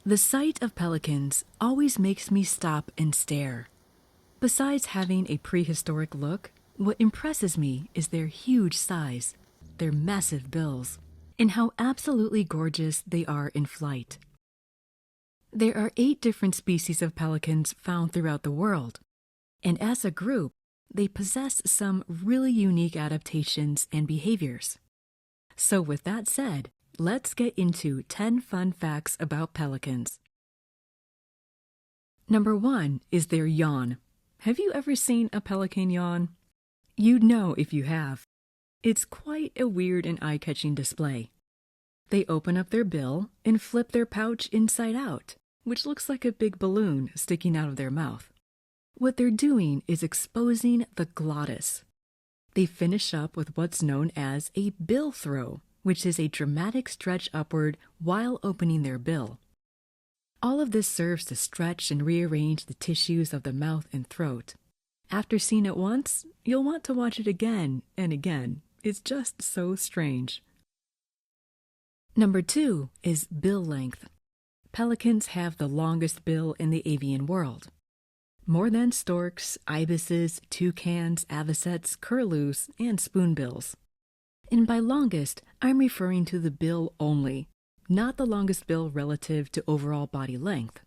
The sight of pelicans always makes me stop and stare. Besides having a prehistoric look, what impresses me is their huge size, their massive bills, and how absolutely gorgeous they are in flight. There are 8 different species of pelicans found throughout the world, and as a group, they possess some really unique adaptations and behaviors. So with that said, let's get into 10 fun facts about pelicans. Number 1 is their yawn. Have you ever seen a pelican yawn? You'd know if you have. It's quite a weird and eye-catching display. They open up their bill and flip their pouch inside out, which looks like a big balloon sticking out of their mouth. What they're doing is exposing the glottis. They finish up with what's known as a bill throw, which is a dramatic stretch upward while opening their bill. All of this serves to stretch and rearrange the tissues of the mouth and throat. After seeing it once, you'll want to watch it again and again. It's just so strange. Number 2 is bill length. Pelicans have the longest bill in the avian world. More than storks, ibises, toucans, avocets, curlews, and spoonbills. And by longest, I'm referring to the bill only, not the longest bill relative to overall body length.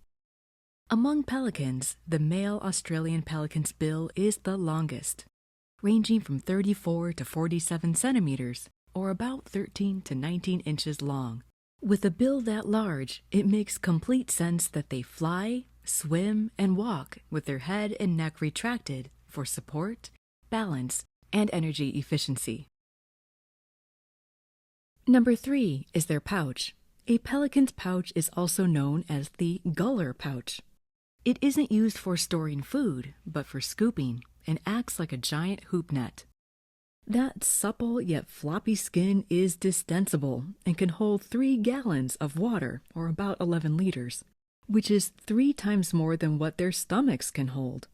Among pelicans, the male Australian pelican's bill is the longest, ranging from 34 to 47 centimeters, or about 13 to 19 inches long. With a bill that large, it makes complete sense that they fly, swim, and walk with their head and neck retracted for support, balance, and energy efficiency. Number 3 is their pouch. A pelican's pouch is also known as the guller pouch. It isn't used for storing food, but for scooping, and acts like a giant hoop net. That supple yet floppy skin is distensible and can hold 3 gallons of water, or about 11 liters, which is 3 times more than what their stomachs can hold.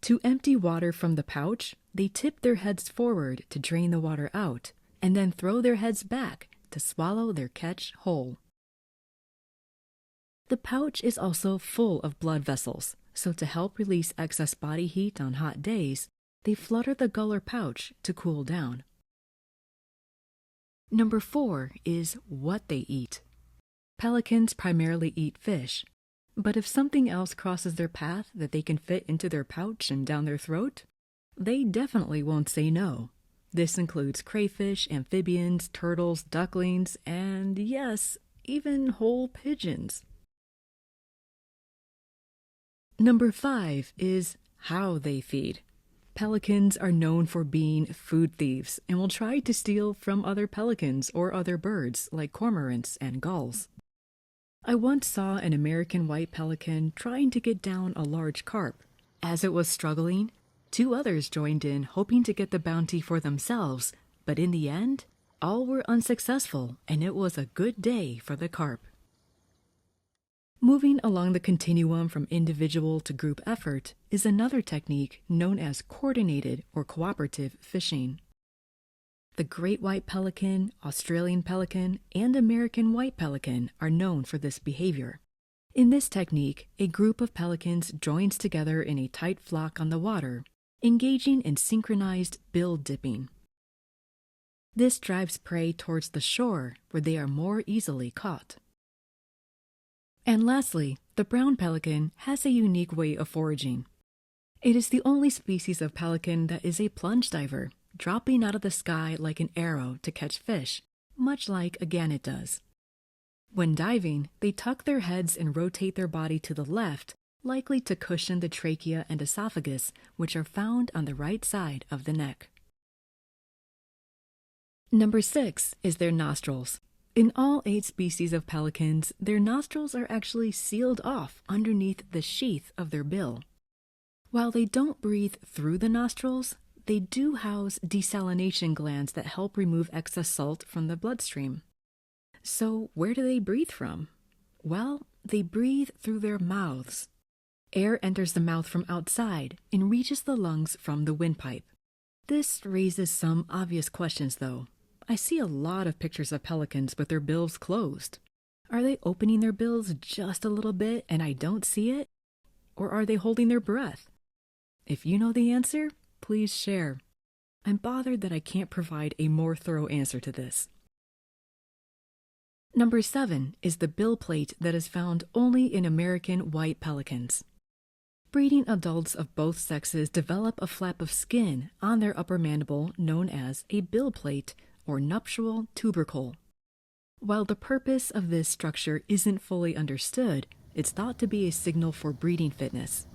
To empty water from the pouch, they tip their heads forward to drain the water out, and then throw their heads back to swallow their catch whole. The pouch is also full of blood vessels, so to help release excess body heat on hot days, they flutter the guller pouch to cool down. Number 4 is what they eat. Pelicans primarily eat fish, but if something else crosses their path that they can fit into their pouch and down their throat, they definitely won't say no. This includes crayfish, amphibians, turtles, ducklings, and yes, even whole pigeons. Number 5 is how they feed. Pelicans are known for being food thieves and will try to steal from other pelicans or other birds like cormorants and gulls. I once saw an American white pelican trying to get down a large carp. As it was struggling, 2 others joined in hoping to get the bounty for themselves, but in the end, all were unsuccessful and it was a good day for the carp. Moving along the continuum from individual to group effort is another technique known as coordinated or cooperative fishing. The great white pelican, Australian pelican, and American white pelican are known for this behavior. In this technique, a group of pelicans joins together in a tight flock on the water, engaging in synchronized bill dipping. This drives prey towards the shore where they are more easily caught. And lastly, the brown pelican has a unique way of foraging. It is the only species of pelican that is a plunge diver, dropping out of the sky like an arrow to catch fish, much like a gannet does. When diving, they tuck their heads and rotate their body to the left, likely to cushion the trachea and esophagus, which are found on the right side of the neck. Number 6 is their nostrils. In all 8 species of pelicans, their nostrils are actually sealed off underneath the sheath of their bill. While they don't breathe through the nostrils, they do house desalination glands that help remove excess salt from the bloodstream. So where do they breathe from? Well, they breathe through their mouths. Air enters the mouth from outside and reaches the lungs from the windpipe. This raises some obvious questions though. I see a lot of pictures of pelicans with their bills closed. Are they opening their bills just a little bit and I don't see it? Or are they holding their breath? If you know the answer, please share. I'm bothered that I can't provide a more thorough answer to this. Number 7 is the bill plate that is found only in American white pelicans. Breeding adults of both sexes develop a flap of skin on their upper mandible known as a bill plate or nuptial tubercle. While the purpose of this structure isn't fully understood, it's thought to be a signal for breeding fitness.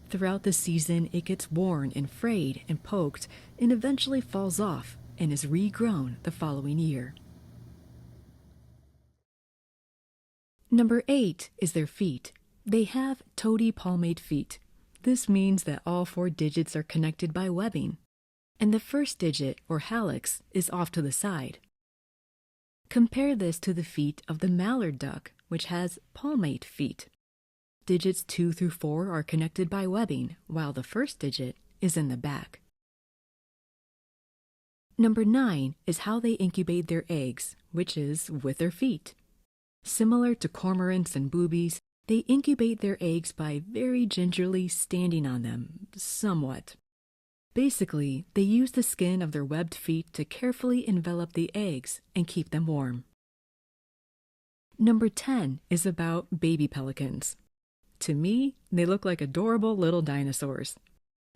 Throughout the season, it gets worn and frayed and poked and eventually falls off and is regrown the following year. Number 8 is their feet. They have toady palmate feet. This means that all 4 digits are connected by webbing, and the first digit, or hallux, is off to the side. Compare this to the feet of the mallard duck, which has palmate feet. Digits 2 through 4 are connected by webbing, while the first digit is in the back. Number 9 is how they incubate their eggs, which is with their feet. Similar to cormorants and boobies, they incubate their eggs by very gingerly standing on them, somewhat. Basically, they use the skin of their webbed feet to carefully envelop the eggs and keep them warm. Number 10 is about baby pelicans. To me, they look like adorable little dinosaurs.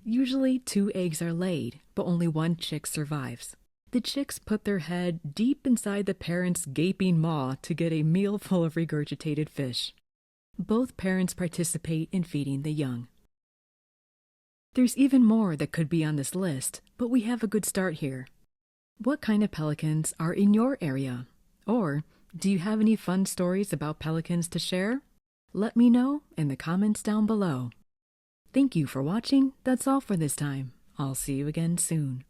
Usually 2 eggs are laid, but only 1 chick survives. The chicks put their head deep inside the parent's gaping maw to get a meal full of regurgitated fish. Both parents participate in feeding the young. There's even more that could be on this list, but we have a good start here. What kind of pelicans are in your area? Or do you have any fun stories about pelicans to share? Let me know in the comments down below. Thank you for watching. That's all for this time. I'll see you again soon.